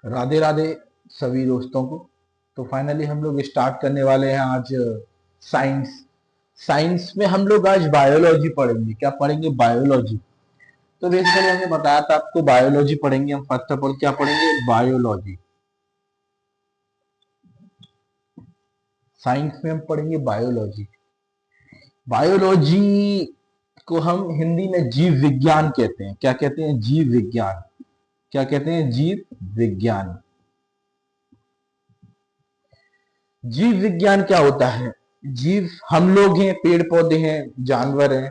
राधे राधे सभी दोस्तों को। तो फाइनली हम लोग स्टार्ट करने वाले हैं आज साइंस। साइंस में हम लोग आज बायोलॉजी पढ़ेंगे। क्या पढ़ेंगे? बायोलॉजी। तो बेसिकली हमने बताया था आपको बायोलॉजी पढ़ेंगे हम। फर्स्ट ऑफ ऑल क्या पढ़ेंगे? बायोलॉजी। साइंस में हम पढ़ेंगे बायोलॉजी। बायोलॉजी को हम हिंदी में जीव विज्ञान कहते हैं। क्या कहते हैं? जीव विज्ञान। क्या कहते हैं? जीव विज्ञान। जीव विज्ञान क्या होता है? जीव हम लोग हैं, पेड़ पौधे हैं, जानवर हैं।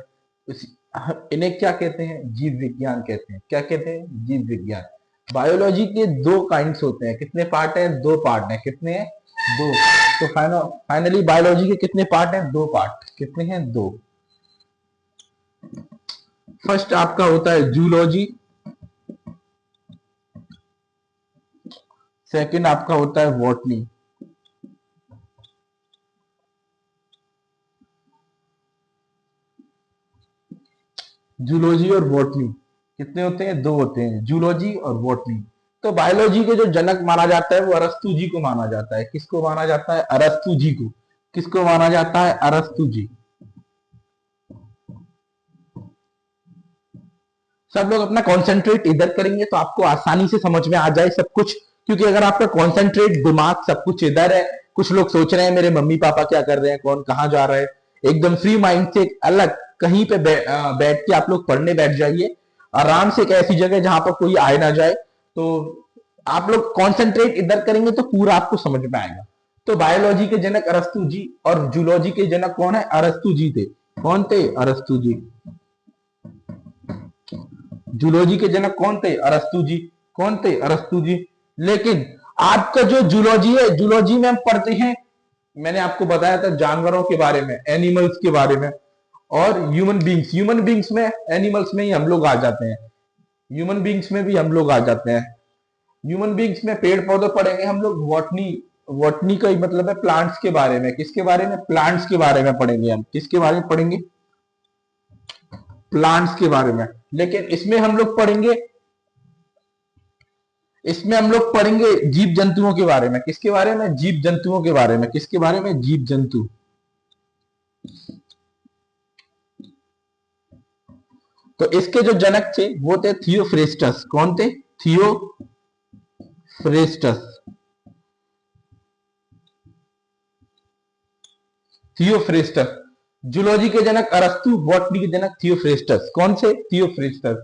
इन्हें क्या कहते हैं? जीव विज्ञान कहते हैं। क्या कहते हैं? जीव विज्ञान। बायोलॉजी के दो काइंड्स होते हैं। कितने पार्ट हैं? दो पार्ट हैं। कितने हैं? दो। तो फाइनली बायोलॉजी के कितने पार्ट हैं? दो पार्ट। कितने हैं? दो। फर्स्ट आपका होता है जूलॉजी, सेकंड आपका होता है बॉटनी। जूलॉजी और बॉटनी कितने होते हैं? दो होते हैं, जूलॉजी और बॉटनी। तो बायोलॉजी के जो जनक माना जाता है वो अरस्तु जी को माना जाता है। किसको माना जाता है? अरस्तु जी को। किसको माना जाता है? अरस्तु जी। सब लोग अपना कॉन्सेंट्रेट इधर करेंगे तो आपको आसानी से समझ में आ जाए सब कुछ। क्योंकि अगर आपका कॉन्सेंट्रेट दिमाग सब कुछ इधर है, कुछ लोग सोच रहे हैं मेरे मम्मी पापा क्या कर रहे हैं, कौन कहाँ जा रहा है, एकदम फ्री माइंड से अलग कहीं पे बैठ के आप लोग पढ़ने बैठ जाइए आराम से, एक ऐसी जगह जहां पर कोई आए ना जाए। तो आप लोग कॉन्सेंट्रेट इधर करेंगे तो पूरा आपको समझ में आएगा। तो बायोलॉजी के जनक अरस्तु जी और जूलॉजी के जनक कौन है? अरस्तु जी थे। कौन थे? अरस्तु जी। जूलॉजी के जनक कौन थे? अरस्तु जी। कौन थे? अरस्तु जी। लेकिन आपका जो जूलॉजी है, जूलॉजी में हम पढ़ते हैं, मैंने आपको बताया था जानवरों के बारे में, एनिमल्स के बारे में, और ह्यूमन बींग्स। ह्यूमन बींग्स में, एनिमल्स में ही हम लोग आ जाते हैं। ह्यूमन बींग्स में भी हम लोग आ जाते हैं। ह्यूमन बींग्स में पेड़ पौधे पढ़ेंगे हम लोग। बॉटनी, बॉटनी का ही मतलब है प्लांट्स के बारे में। किसके बारे में? प्लांट्स के बारे में पढ़ेंगे हम। किसके बारे में पढ़ेंगे? प्लांट्स के बारे में। लेकिन इसमें हम लोग पढ़ेंगे जीव जंतुओं के बारे में। किसके बारे में? जीव जंतुओं के बारे में। किसके बारे में? जीव जंतु। तो इसके जो जनक थे वो थे थियोफ्रेस्टस। कौन थे? थियोफ्रेस्टस। थियोफ्रेस्टस। जूलॉजी के जनक अरस्तु, बॉटनी के जनक थियोफ्रेस्टस। कौन से? थियोफ्रेस्टस।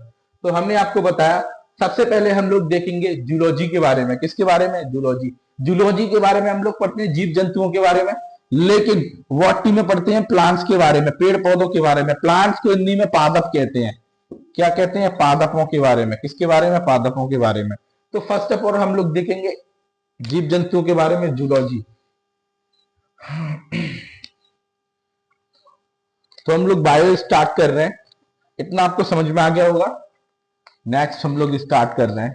तो हमने आपको बताया, सबसे पहले हम लोग देखेंगे जूलॉजी के बारे में। किसके बारे में? जूलॉजी। जूलॉजी के बारे में हम लोग पढ़ते हैं जीव जंतुओं के बारे में। लेकिन बॉटनी में पढ़ते हैं प्लांट्स के बारे में, पेड़ पौधों के बारे में। प्लांट्स को हिंदी में पादप कहते हैं। क्या कहते हैं? पादपों के बारे में। किसके बारे में? पादपों के बारे में। तो फर्स्ट ऑफ ऑल हम लोग देखेंगे जीव जंतुओं के बारे में, जूलॉजी। तो हम लोग बायो स्टार्ट कर रहे हैं। इतना आपको समझ में आ गया होगा। नेक्स्ट हम लोग स्टार्ट कर रहे हैं।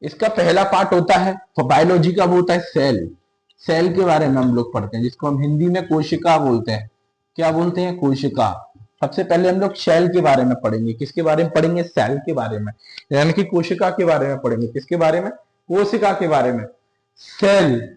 इसका पहला पार्ट होता है बायोलॉजी का, वो होता है सेल। सेल के बारे में हम लोग पढ़ते हैं, जिसको हम हिंदी में कोशिका बोलते हैं। क्या बोलते हैं? कोशिका। सबसे पहले हम लोग सेल के बारे में पढ़ेंगे। किसके बारे में पढ़ेंगे? सेल के बारे में, यानी कि कोशिका के बारे में पढ़ेंगे। किसके बारे में? कोशिका के बारे में। सेल।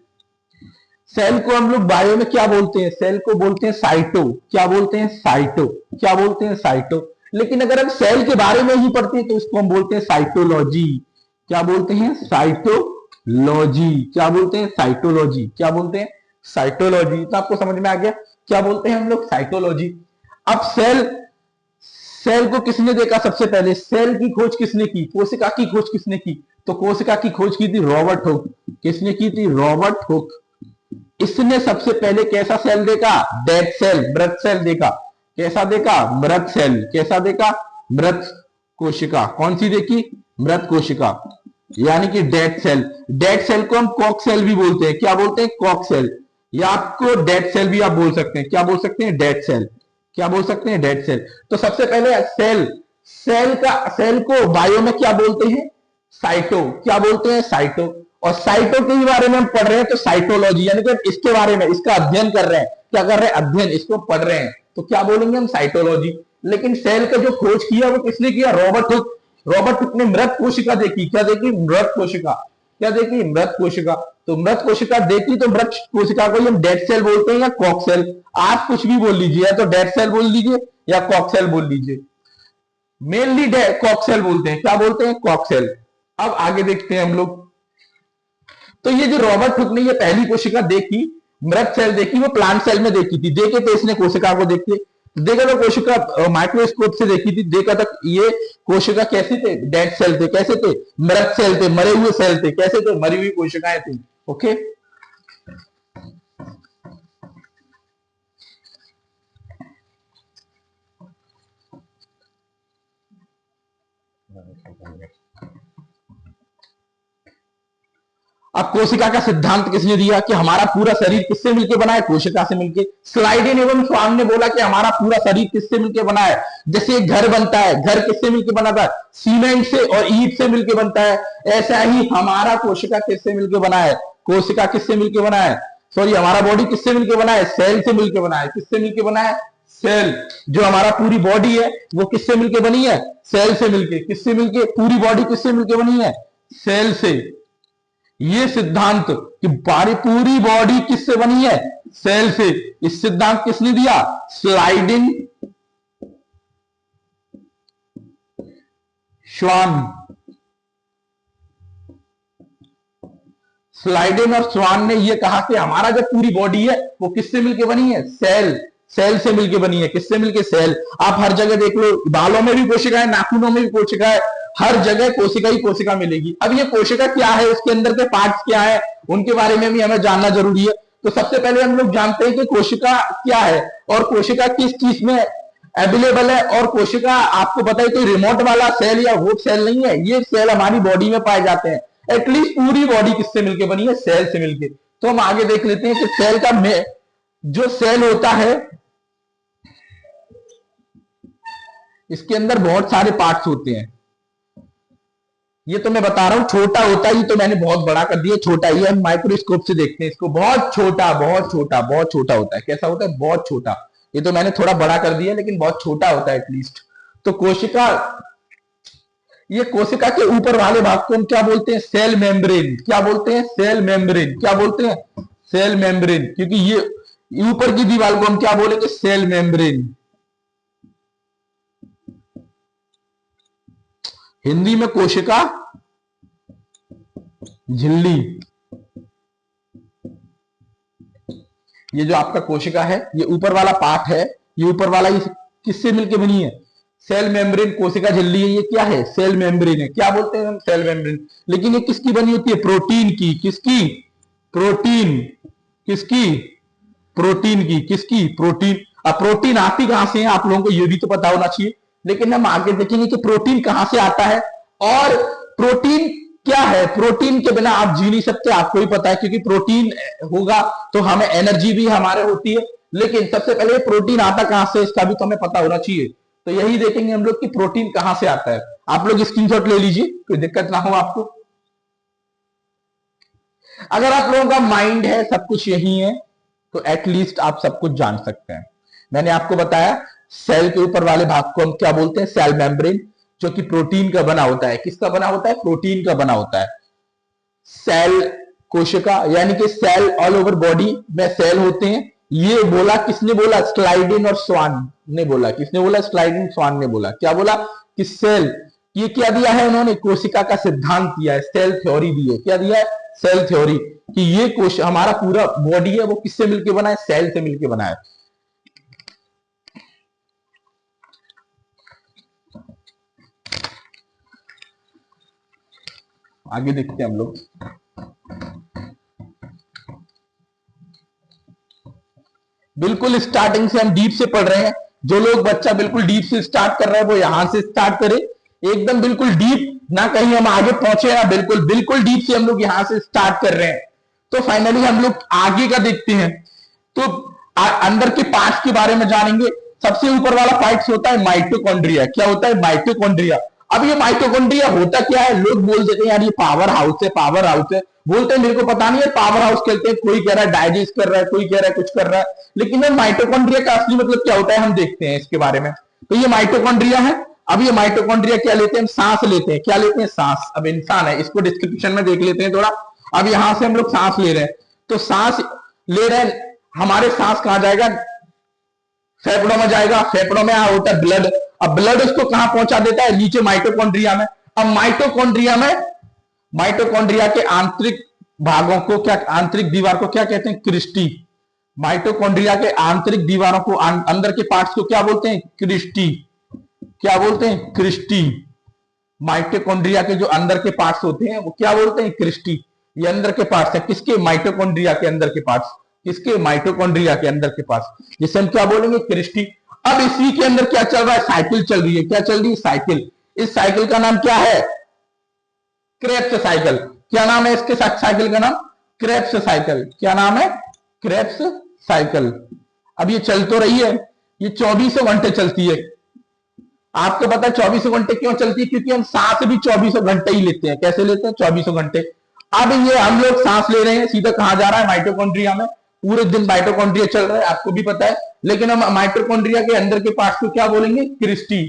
सेल को हम लोग बायो में क्या बोलते हैं? सेल को बोलते हैं साइटो। क्या बोलते हैं? साइटो। क्या बोलते हैं? साइटो। लेकिन अगर हम सेल के बारे में ही पढ़ते हैं तो उसको हम बोलते हैं साइटोलॉजी। क्या बोलते हैं? साइटोलॉजी। क्या बोलते हैं? साइटोलॉजी। क्या बोलते हैं? साइटोलॉजी। तो आपको समझ में आ गया क्या बोलते हैं हम लोग? साइटोलॉजी। अब सेल, सेल को किसने देखा सबसे पहले? सेल की खोज किसने की? कोशिका की खोज किसने की? तो कोशिका की खोज की थी रॉबर्ट हुक। किसने की थी? Robert Hooke. इसने सबसे पहले कैसा सेल देखा? डेड सेल, मृत सेल देखा। कैसा देखा? मृत सेल। कैसा देखा? मृत कोशिका। कौन सी देखी? मृत कोशिका, यानी कि डेड सेल। डेड सेल को हम कॉक सेल भी बोलते हैं। क्या बोलते हैं? कॉक सेल। या आपको डेड सेल भी आप बोल सकते हैं। क्या बोल सकते हैं? Dead cell. क्या बोल सकते हैं? Dead cell. तो सबसे पहले सेल, सेल को बायो में क्या बोलते हैं? साइटो। क्या बोलते हैं? साइटो। और साइटो के बारे में हम पढ़ रहे हैं तो साइटोलॉजी, यानी कि इसके बारे में, इसका अध्ययन कर रहे हैं। क्या कर रहे हैं? अध्ययन, इसको पढ़ रहे हैं, तो क्या बोलेंगे हम? साइटोलॉजी। लेकिन सेल का जो खोज किया वो किसने किया? Robert Hooke. रॉबर्ट हुक ने मृत कोशिका देखी। क्या देखी? मृत कोशिका। क्या देखी? मृत कोशिका। तो मृत कोशिका देखी, तो मृत कोशिका को हम डेड सेल बोलते हैं या कॉक सेल। आप कुछ भी बोल लीजिए, या तो डेड सेल बोल लीजिए या कॉक सेल बोल लीजिए। मेनली कॉक सेल बोलते हैं। क्या बोलते हैं? कॉक सेल। अब आगे देखते हैं हम लोग। तो ये जो रॉबर्ट हुक ने ये पहली कोशिका देखी, मृत सेल देखी, वो प्लांट सेल में देखी थी। देखे थे इसने कोशिका को, देखते देखा तो कोशिका माइक्रोस्कोप से देखी थी। देखा तक ये कोशिका कैसे थे? डेड सेल थे। कैसे थे? मृत सेल थे, मरे हुए सेल थे। कैसे थे? मरी हुई कोशिकाएं थी। ओके। अब कोशिका का सिद्धांत किसने दिया? कि हमारा पूरा शरीर किससे मिलकर बना है? कोशिका से मिलकर। स्लाइडेन एवं स्वान ने बोला कि हमारा पूरा शरीर किससे मिलकर बना है? जैसे घर बनता है, घर किससे मिलकर बनाता है? सीमेंट से और ईंट से मिलकर बनता है। ऐसा ही हमारा कोशिका किससे मिलकर बना है? कोशिका किससे मिलकर बना है? सॉरी, हमारा बॉडी किससे मिलकर बना है? सेल से मिलकर बना है। किससे मिलकर बना है? सेल। जो हमारा पूरी बॉडी है वो किससे मिलकर बनी है? सेल से मिलकर। किससे मिलकर? पूरी बॉडी किससे मिलकर बनी है? सेल से। ये सिद्धांत कि पूरी बॉडी किससे बनी है? सेल से। इस सिद्धांत किसने दिया? स्लाइडिन स्वान। स्लाइडेन और स्वान ने यह कहा कि हमारा जो पूरी बॉडी है वो किससे मिलकर बनी है? सेल। सेल से मिलकर बनी है। किससे मिलकर? सेल। आप हर जगह देख लो, बालों में भी कोशिका है, नाखूनों में भी कोशिका है, हर जगह कोशिका ही कोशिका मिलेगी। अब ये कोशिका क्या है, उसके अंदर के पार्ट्स क्या है, उनके बारे में भी हमें जानना जरूरी है। तो सबसे पहले हम लोग जानते हैं कि कोशिका क्या है और कोशिका किस चीज में अवेलेबल है। और कोशिका आपको पता है कोई रिमोट वाला सेल या वो सेल नहीं है, ये सेल हमारी बॉडी में पाए जाते हैं। एटलीस्ट पूरी बॉडी किससे मिलकर बनी है? सेल से मिलकर। तो हम आगे देख लेते हैं कि सेल का जो सेल होता है इसके अंदर बहुत सारे पार्ट्स होते हैं। ये तो मैं बता रहा हूं छोटा होता है, ये तो मैंने बहुत बड़ा कर दिया, छोटा ही है। हम माइक्रोस्कोप से देखते हैं इसको, बहुत छोटा, बहुत छोटा, बहुत छोटा होता है। कैसा होता है? बहुत छोटा। ये तो मैंने थोड़ा बड़ा कर दिया, लेकिन बहुत छोटा होता है एटलीस्ट। तो कोशिका, ये कोशिका के ऊपर वाले भाग को हम क्या बोलते हैं? Cell membrane. क्या बोलते हैं? Cell membrane. क्या बोलते हैं? Cell membrane. क्योंकि ये ऊपर की दीवार को हम क्या बोलेंगे? Cell membrane. हिंदी में कोशिका झिल्ली। ये जो आपका कोशिका है, ये ऊपर वाला पार्ट है, ये ऊपर वाला ये किससे मिलकर बनी है? Cell membrane. कोशिका झिल्ली है, ये क्या है? सेल मेम्ब्रेन है। क्या बोलते हैं हम? Cell membrane. लेकिन ये किसकी बनी होती है? प्रोटीन की। किसकी? प्रोटीन। किसकी? प्रोटीन की। किसकी? प्रोटीन। अब प्रोटीन आती कहां से है? आप लोगों को ये भी तो पता होना चाहिए। लेकिन हम आगे देखेंगे कि प्रोटीन कहां से आता है और प्रोटीन क्या है। प्रोटीन के बिना आप जी नहीं सकते, आपको ही पता है, क्योंकि प्रोटीन होगा तो हमें एनर्जी भी हमारे होती है। लेकिन सबसे पहले प्रोटीन आता कहां से, इसका भी तो हमें पता होना चाहिए। तो यही देखेंगे हम लोग कि प्रोटीन कहां से आता है। आप लोग स्क्रीनशॉट ले लीजिए, कोई दिक्कत ना हो आपको। अगर आप लोगों का माइंड है, सब कुछ यही है, तो एटलीस्ट आप सब कुछ जान सकते हैं। मैंने आपको बताया सेल के ऊपर वाले भाग को हम क्या बोलते हैं? सेल मेम्ब्रेन, जो कि प्रोटीन का बना होता है। किसका बना होता है? प्रोटीन का बना होता है। सेल, कोशिका, यानी कि सेल ऑल ओवर बॉडी में सेल होते हैं। ये बोला किसने? बोला स्लाइडिन और स्वान ने बोला। किसने बोला? स्लाइडिन स्वान ने बोला। क्या बोला? कि सेल, ये क्या दिया है उन्होंने? कोशिका का सिद्धांत दिया है, सेल थ्योरी दी है। क्या दिया है? Cell theory. कि ये कोश हमारा पूरा बॉडी है वो किससे मिलकर बना है? सेल से मिलकर बना है। आगे देखते हैं हम लोग। बिल्कुल स्टार्टिंग से हम डीप से पढ़ रहे हैं। जो लोग बच्चा बिल्कुल डीप से स्टार्ट कर रहे हैं वो यहां से स्टार्ट करे, एकदम बिल्कुल डीप, ना कहीं हम आगे पहुंचे, ना बिल्कुल बिल्कुल डीप से हम लोग यहां से स्टार्ट कर रहे हैं। तो फाइनली हम लोग आगे का देखते हैं। तो अंदर के पार्ट्स के बारे में जानेंगे। सबसे ऊपर वाला पार्ट होता है माइटोकॉन्ड्रिया। क्या होता है? माइटोकॉन्ड्रिया। अब ये माइटोकॉन्ड्रिया होता क्या है? लोग बोल देते हैं यार ये पावर हाउस है, पावर हाउस है, बोलते हैं, मेरे को पता नहीं है पावर हाउस कहते हैं, कोई कह रहा है डाइजेस्ट कर रहा है, कोई कह रहा है कुछ कर रहा है, लेकिन ये माइटोकॉन्ड्रिया का असली मतलब क्या होता है हम देखते हैं इसके बारे में। तो ये माइटोकॉन्ड्रिया है। अब ये माइटोकॉन्ड्रिया क्या लेते हैं? सांस लेते हैं। क्या लेते हैं? सांस। अब इंसान है, इसको डिस्क्रिप्शन में देख लेते हैं थोड़ा। अब यहां से हम लोग सांस ले रहे हैं, तो सांस ले रहे हैं, हमारे सांस कहां जाएगा? फेफड़ों में जाएगा। फेफड़ों में होता है ब्लड। अब ब्लड उसको कहां पहुंचा देता है? नीचे माइटोकॉन्ड्रिया में। अब माइटोकॉन्ड्रिया में, माइटोकॉन्ड्रिया के आंतरिक भागों को क्या, आंतरिक दीवार को क्या कहते हैं? क्रिस्टी। माइटोकॉन्ड्रिया के आंतरिक दीवारों को, अंदर के पार्ट्स को क्या बोलते हैं? क्रिस्टी। क्या बोलते हैं? क्रिस्टी। माइटोकॉन्ड्रिया के जो अंदर के पार्ट्स होते हैं वो क्या बोलते हैं? क्रिस्टी। ये अंदर के पार्ट्स है किसके? माइटोकॉन्ड्रिया के अंदर के पार्ट्स। किसके? माइटोकॉन्ड्रिया के अंदर के पार्ट्स, जिसे हम क्या बोलेंगे? क्रिस्टी। अब इसी के अंदर क्या चल रहा है? साइकिल चल रही है। क्या चल रही है? साइकिल। इस साइकिल का नाम क्या है? Krebs cycle. क्या नाम है इसके साथ? साइकिल का नाम क्रेब्स साइकिल। क्या नाम है? Krebs cycle. अब ये चल तो रही है, ये 24 घंटे चलती है। आपको पता है 24 घंटे क्यों चलती है? क्योंकि हम सांस भी 24 घंटे ही लेते हैं। कैसे लेते हैं? 24 घंटे। अब ये हम लोग सांस ले रहे हैं, सीधा कहां जा रहा है? माइटोकॉन्ड्रिया में। पूरे दिन माइटोकॉन्ड्रिया चल रहा है, आपको भी पता है, लेकिन हम माइटोकॉन्ड्रिया के अंदर के पार्ट्स को क्या बोलेंगे? क्रिस्टी।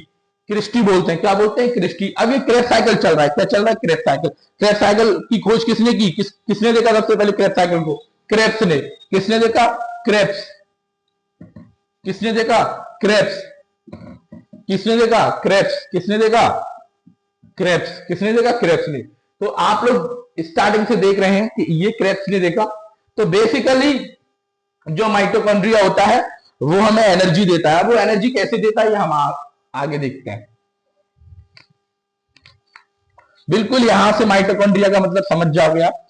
क्रिस्टी बोलते हैं। क्या बोलते हैं? क्रिस्टी। अब ये क्रेब्स साइकिल चल रहा है। क्या चल रहा है? Krebs cycle. क्रेब्स साइकिल की खोज किसने की? किसने देखा सबसे पहले क्रेब्स साइकिल को? क्रेब्स ने। किसने देखा? क्रेब्स। किसने देखा? क्रेब्स। किसने देखा? क्रेब्स। किसने देखा? क्रेब्स। किसने देखा? क्रेब्स ने। तो आप लोग स्टार्टिंग से देख रहे हैं कि ये क्रेब्स ने देखा। तो बेसिकली जो माइटोकॉन्ड्रिया होता है वो हमें एनर्जी देता है। वो एनर्जी कैसे देता है ये हम आगे देखते हैं। बिल्कुल यहां से माइटोकॉन्ड्रिया का मतलब समझ जाओगे आप।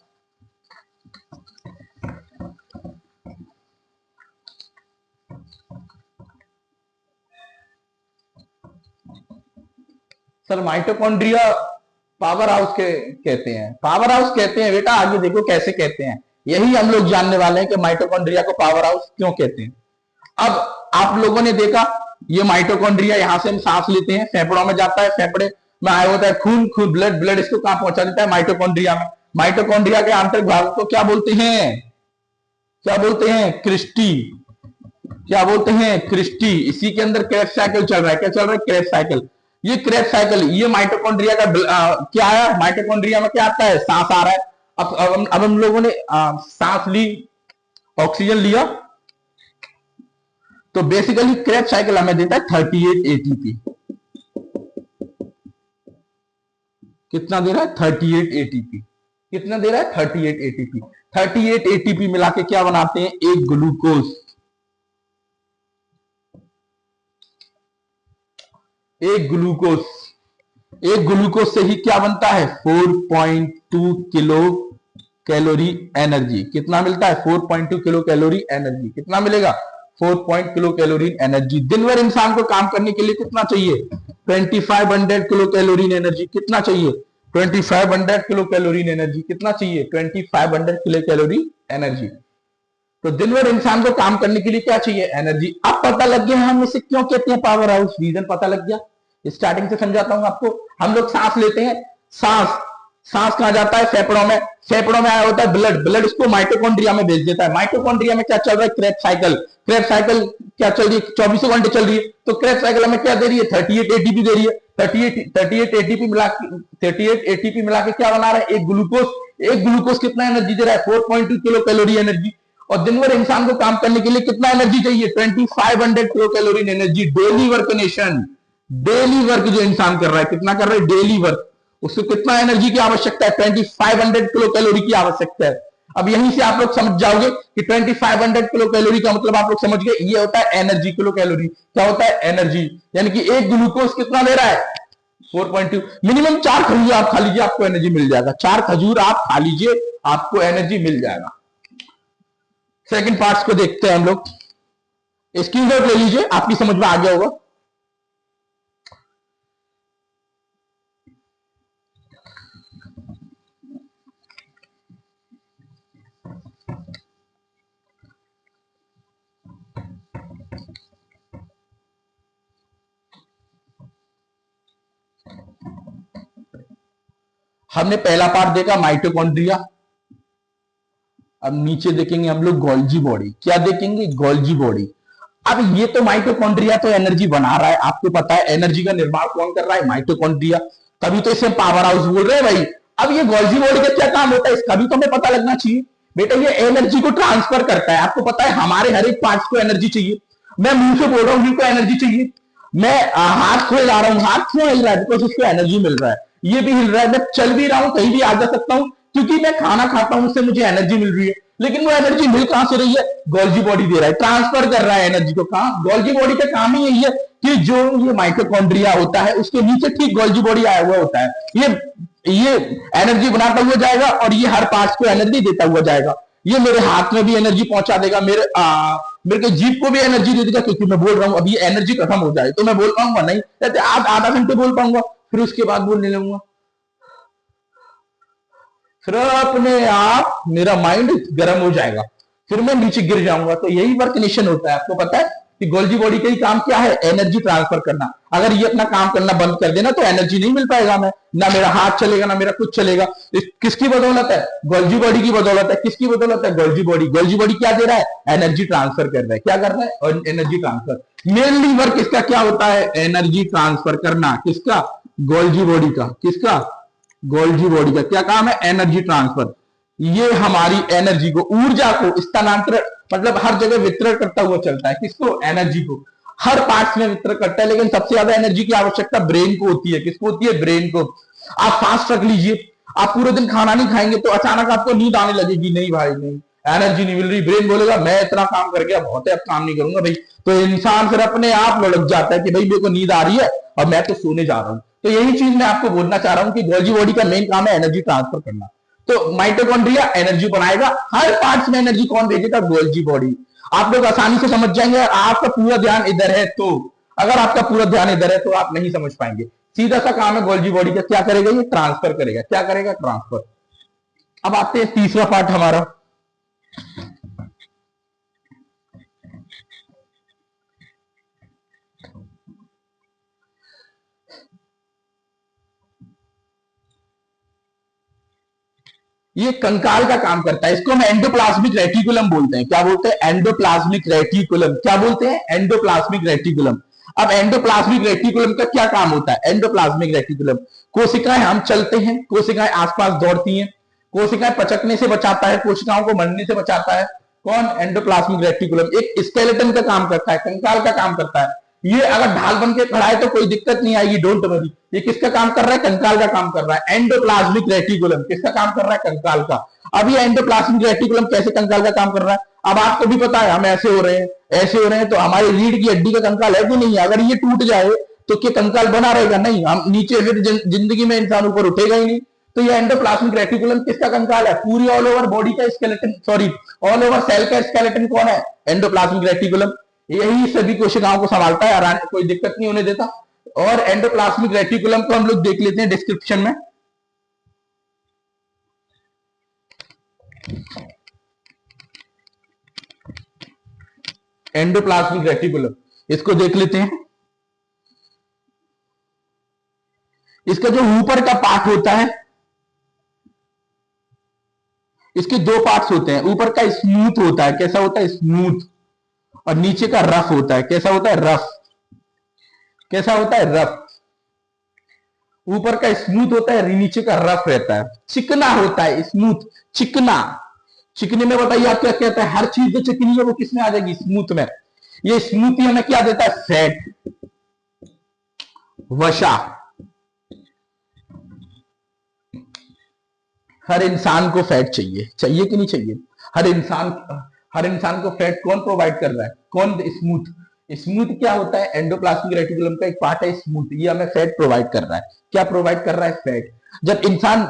सर माइटोकॉन्ड्रिया पावर हाउस के कहते हैं। पावर हाउस कहते हैं बेटा, आगे देखो कैसे कहते हैं, यही हम लोग जानने वाले हैं कि माइटोकॉन्ड्रिया को पावर हाउस क्यों कहते हैं। अब आप लोगों ने देखा ये माइटोकॉन्ड्रिया, यहां से हम सांस लेते हैं, फेफड़ों में जाता है, फेफड़े में आया होता है खून, खून ब्लड, ब्लड इसको कहां पहुंचा देता है? माइटोकॉन्ड्रिया में। माइटोकॉन्ड्रिया के आंतरिक भाग को क्या बोलते हैं? क्या बोलते हैं? क्रिस्टी। क्या बोलते हैं? क्रिस्टी। इसी के अंदर क्रेब्स साइकिल चल रहा है। क्या चल रहा है? Krebs cycle. ये क्रेब्स साइकिल, ये माइटोकॉन्ड्रिया का क्या है? माइटोकॉन्ड्रिया में क्या आता है? सांस आ रहा है। अब हम लोगों ने सांस ली, ऑक्सीजन लिया, तो बेसिकली क्रेब्स साइकिल हमें देता है 38 एटीपी। कितना दे रहा है? 38 एटीपी। कितना दे रहा है? 38 एटीपी। 38 एटीपी मिला के क्या बनाते हैं? एक ग्लूकोज। एक ग्लूकोज। एक ग्लूकोज से ही क्या बनता है? 4.2 किलो कैलोरी एनर्जी। कितना मिलता है? 4.2 किलो कैलोरी एनर्जी। कितना मिलेगा? 4 किलो कैलोरी एनर्जी। दिन भर इंसान को काम करने के लिए कितना चाहिए? 2500 किलो कैलोरी एनर्जी। कितना चाहिए? 2500 किलो कैलोरी एनर्जी। कितना चाहिए? 2500 किलो कैलोरी एनर्जी। तो दिन भर इंसान को काम करने के लिए क्या चाहिए? एनर्जी। अब पता लग गया हम इसे क्यों कहते हैं पावर हाउस, रीजन पता लग गया। स्टार्टिंग से समझाता हूं आपको। हम लोग सांस लेते हैं, सांस, सांस कहां जाता है? फेफड़ों में। फेफड़ों में आया होता है ब्लड, ब्लड इसको माइटोकॉन्ड्रिया में भेज देता है। माइटोकॉन्ड्रिया में क्या चल रहा है? Krebs cycle. क्रेब्स साइकिल क्या चल रही है? 24 घंटे चल रही है। तो क्रेब्स साइकिल हमें क्या दे रही है? 38 एटीपी दे रही है। 38 एटीपी मिला, 38 एटीपी मिला के क्या बना रहा है? एक ग्लूकोज। एक ग्लूकोज कितना एनर्जी दे रहा है? 4.2 किलो कैलोरी एनर्जी। और दिन भर इंसान को काम करने के लिए कितना एनर्जी चाहिए? 2500 kilo calorie energy. Daily work nation, daily work जो इंसान कर रहा है, कितना कर रहा है? Daily work. उसको कितना एनर्जी की आवश्यकता है? 2500 किलो कैलोरी की आवश्यकता है। अब यहीं से आप लोग समझ जाओगे कि 2500 किलो कैलोरी का मतलब आप लोग समझ गए, ये होता है एनर्जी। किलो कैलोरी क्या होता है? एनर्जी। यानी कि एक ग्लूकोज कितना दे रहा है? 4.2। मिनिमम 4 खजूर आप खा लीजिए, आपको एनर्जी मिल जाएगा। 4 खजूर आप खा लीजिए, आपको एनर्जी मिल जाएगा। सेकंड पार्ट्स को देखते हैं हम लोग। स्क्रीनशॉट ले लीजिए, आपकी समझ में आ गया होगा। हमने पहला पार्ट देखा माइटोकॉन्ड्रिया। अब नीचे देखेंगे हम लोग गोल्जी बॉडी। क्या देखेंगे? Golgi body. अब ये तो माइटोकॉन्ड्रिया तो एनर्जी बना रहा है, आपको पता है एनर्जी का निर्माण कौन कर रहा है? माइटोकॉन्ड्रिया। तभी तो इसे पावर हाउस बोल रहे हैं भाई। अब ये गोल्जी बॉडी का क्या काम होता है, इसका भी तो हमें पता लगना चाहिए। बेटा ये एनर्जी को ट्रांसफर करता है। आपको पता है हमारे हर एक पार्ट्स को एनर्जी चाहिए। मैं मुंह से बोल रहा हूं जिनको एनर्जी चाहिए, मैं हाथ खोल ला रहा हूं, हाथ क्यों हिल रहा है? बिकॉज उसको एनर्जी मिल रहा है। ये भी हिल रहा है, मैं चल भी रहा हूं, कहीं भी आ जा सकता हूं, क्योंकि मैं खाना खाता हूं, उससे मुझे एनर्जी मिल रही है। लेकिन वो एनर्जी मिल कहां से रही है? गोल्जी बॉडी दे रहा है, ट्रांसफर कर रहा है एनर्जी को। कहां? गोल्जी बॉडी का काम ही यही है कि जो ये माइटोकॉन्ड्रिया होता है उसके नीचे ठीक गोल्जी बॉडी आया हुआ होता है, ये एनर्जी बनाता हुआ जाएगा और ये हर पार्ट्स को एनर्जी देता हुआ जाएगा। ये मेरे हाथ में भी एनर्जी पहुंचा देगा, मेरे के जीभ को भी एनर्जी दे देगा, क्योंकि मैं बोल रहा हूं। अभी एनर्जी खत्म हो जाए तो मैं बोल पाऊंगा नहीं, जैसे आधा घंटे बोल पाऊंगा, फिर उसके बाद बोलने लगूंगा, फिर अपने आप मेरा माइंड गर्म हो जाएगा, फिर मैं नीचे गिर जाऊंगा। तो यही वर्कनेशन होता है। आपको पता है कि गोल्जी बॉडी का ही काम क्या है? एनर्जी ट्रांसफर करना। अगर ये अपना काम करना बंद कर देना तो एनर्जी नहीं मिल पाएगा, मैं ना मेरा हाथ चलेगा ना मेरा कुछ चलेगा। किसकी बदौलत है? गोल्जी बॉडी की बदौलत है। किसकी बदौलत है? Golgi body. गोल्जी बॉडी क्या दे रहा है? एनर्जी ट्रांसफर कर रहा है। क्या कर रहा है? और एनर्जी ट्रांसफर। मेनली वर्क इसका क्या होता है? एनर्जी ट्रांसफर करना। किसका? गोल्जी बॉडी का। किसका? गोल्जी बॉडी का क्या काम है? Energy transfer. ये हमारी एनर्जी को, ऊर्जा को स्थानांतरण, मतलब हर जगह वितरण करता हुआ चलता है। किसको? एनर्जी को। हर पार्ट्स में वितरण करता है, लेकिन सबसे ज्यादा एनर्जी की आवश्यकता ब्रेन को होती है। किसको होती है? ब्रेन को। आप फास्ट रख लीजिए, आप पूरे दिन खाना नहीं खाएंगे तो अचानक आपको नींद आने लगेगी, नहीं भाई नहीं, एनर्जी नहीं मिल रही। ब्रेन बोलेगा मैं इतना काम कर गया, बहुत है, अब काम नहीं करूंगा भाई। तो इंसान फिर अपने आप लुढ़क जाता है कि भाई मेरे को नींद आ रही है और मैं तो सोने जा रहा हूं। तो यही चीज मैं आपको बोलना चाह रहा हूं कि गोल्जी बॉडी का मेन काम है एनर्जी ट्रांसफर करना। तो माइटोकॉन्ड्रिया एनर्जी बनाएगा, हर पार्ट्स में एनर्जी कौन भेजेगा? Golgi body. आप लोग आसानी से समझ जाएंगे, आपका पूरा ध्यान इधर है तो। अगर आपका पूरा ध्यान इधर है तो आप नहीं समझ पाएंगे। सीधा सा काम है गोल्जी बॉडी का। क्या करेगा? ये ट्रांसफर करेगा। क्या करेगा? ट्रांसफर। अब आते हैं तीसरा पार्ट हमारा। ये कंकाल का काम करता है, इसको हम एंडोप्लाज्मिक रेटिकुलम बोलते हैं। क्या बोलते हैं? Endoplasmic reticulum. क्या बोलते हैं? Endoplasmic reticulum. अब एंडोप्लाज्मिक रेटिकुलम का क्या काम होता है? एंडोप्लाज्मिक रेटिकुलम, कोशिकाएं, हम चलते हैं, कोशिकाएं आसपास दौड़ती हैं, कोशिकाएं पचकने से बचाता है, कोशिकाओं को मरने से बचाता है। कौन? Endoplasmic reticulum. एक स्केलेटन का काम करता है, कंकाल का काम करता है। ये अगर ढाल बन के खड़ा है तो कोई दिक्कत नहीं आएगी, डोंट वरी। ये किसका काम कर रहा है? कंकाल का काम कर रहा है। एंडोप्लाज्मिक रेटिकुलम किसका काम कर रहा है? कंकाल का। अब ये एंडोप्लाज्मिक रेटिकुलम कैसे कंकाल का काम कर रहा है? अब आपको भी पता है, हम ऐसे हो रहे हैं, ऐसे हो रहे हैं, तो हमारी रीढ़ की हड्डी का कंकाल है कि नहीं है? अगर ये टूट जाए तो क्या कंकाल बना रहेगा? नहीं, हम नीचे फिर जिंदगी में इंसान ऊपर उठेगा ही नहीं। तो ये एंडोप्लाज्मिक रेटिकुलम किसका कंकाल है? पूरी ऑल ओवर बॉडी का skeleton, sorry all over cell का स्केलेटन कौन है? Endoplasmic reticulum. यही सभी कोशिकाओं को संभालता है, कोई दिक्कत नहीं होने देता। और एंडोप्लाज्मिक रेटिकुलम को हम लोग देख लेते हैं डिस्क्रिप्शन में। एंडोप्लाज्मिक रेटिकुलम, इसको देख लेते हैं। इसका जो ऊपर का पार्ट होता है, इसके दो पार्ट्स होते हैं। ऊपर का स्मूथ होता है, कैसा होता है? स्मूथ। और नीचे का रफ होता है, कैसा होता है? रफ। कैसा होता है? रफ। ऊपर का स्मूथ होता है, नीचे का रफ रहता है, चिकना होता है। स्मूथ, चिकना। चिकने में बताइए आप क्या कहता है? हर चीज जो चिकनी है वो किसमें आ जाएगी? स्मूथ में। ये स्मूथ ही हमें क्या देता है? फैट, वसा। हर इंसान को फैट चाहिए, चाहिए कि नहीं चाहिए? हर इंसान को फैट कौन प्रोवाइड कर रहा है? कौन? स्मूथ। स्मूथ क्या होता है? एंडोप्लाज्मिक रेटिकुलम का एक पार्ट है स्मूथ। ये हमें फैट प्रोवाइड कर रहा है। क्या प्रोवाइड कर रहा है? फैट। जब इंसान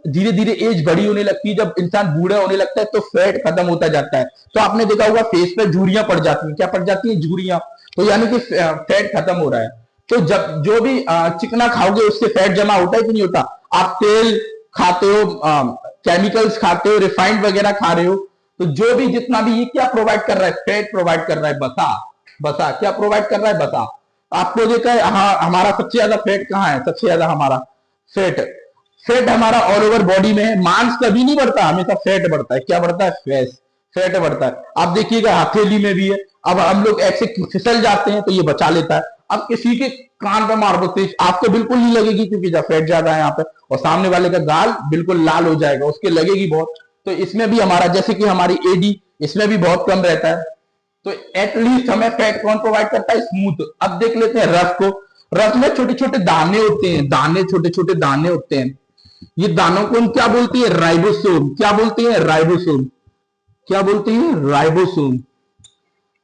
धीरे धीरे एज बड़ी होने लगती है, जब इंसान बूढ़ा होने लगता है तो फैट खत्म होता जाता है। तो आपने देखा होगा फेस पे झुर्रियां पड़ जाती हैं। क्या पड़ जाती है? झुर्रियां। तो यानी कि फैट खत्म हो रहा है। तो जब जो भी चिकना खाओगे उससे फैट जमा होता है कि नहीं होता? आप तेल खाते हो, केमिकल्स खाते हो, रिफाइंड वगैरह खा रहे हो, तो जो भी जितना भी ये क्या प्रोवाइड कर रहा है? फैट प्रोवाइड कर रहा है, बसा। बसा क्या प्रोवाइड कर रहा है? बसा। आपको देखा है, हाँ, हमारा सबसे ज्यादा फैट कहाँ है? सबसे ज्यादा हमारा फैट फैट हमारा ऑल ओवर बॉडी में है, मांस कभी नहीं बढ़ता, हमेशा फैट बढ़ता है। क्या बढ़ता है? फैट बढ़ता है। आप देखिएगा हथेली में भी है। अब हम लोग ऐसे फिसल जाते हैं तो ये बचा लेता है। अब किसी के कान पे मार दो तेज, आपको बिल्कुल नहीं लगेगी क्योंकि जब फैट ज्यादा है यहाँ पे, और सामने वाले का गाल बिल्कुल लाल हो जाएगा, उसके लगेगी बहुत। तो इसमें भी हमारा, जैसे कि हमारी एडी, इसमें भी बहुत कम रहता है। तो एटलीस्ट हमें फैट कौन प्रोवाइड करता है? स्मूथ। अब देख लेते हैं रफ को। रफ में छोटे छोटे दाने होते हैं, दाने, छोटे छोटे दाने होते हैं। ये दानों को हम क्या बोलते हैं? राइबोसोम। क्या बोलते हैं? राइबोसोम। क्या बोलते हैं? राइबोसोम।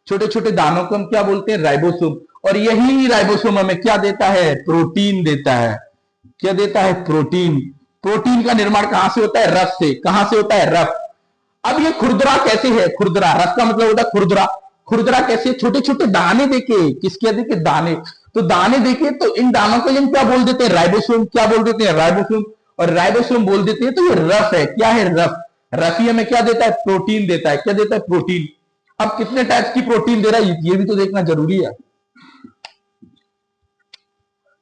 छोटे छोटे दानों को हम क्या बोलते हैं? राइबोसोम। और यही राइबोसोम हमें क्या देता है? प्रोटीन देता है। क्या देता है? प्रोटीन। प्रोटीन का निर्माण कहां से होता है? रफ से। कहां से होता है? रफ। अब ये खुरदरा कैसे है? खुरदरा, रफ का मतलब होता है खुरदरा। खुरदरा कैसे? छोटे छोटे दाने देखे, किसके देखे? दाने। तो दाने देखे तो इन दानों को हम क्या बोल देते हैं? राइबोसोम। क्या बोल देते हैं? राइबोसोम। और राइबोसोम बोल देते हैं तो ये रफ है। क्या है? रफ। रफ ही हमें क्या देता है? प्रोटीन देता है। क्या देता है? प्रोटीन। अब कितने टाइप की प्रोटीन दे रहा है ये भी तो देखना जरूरी है।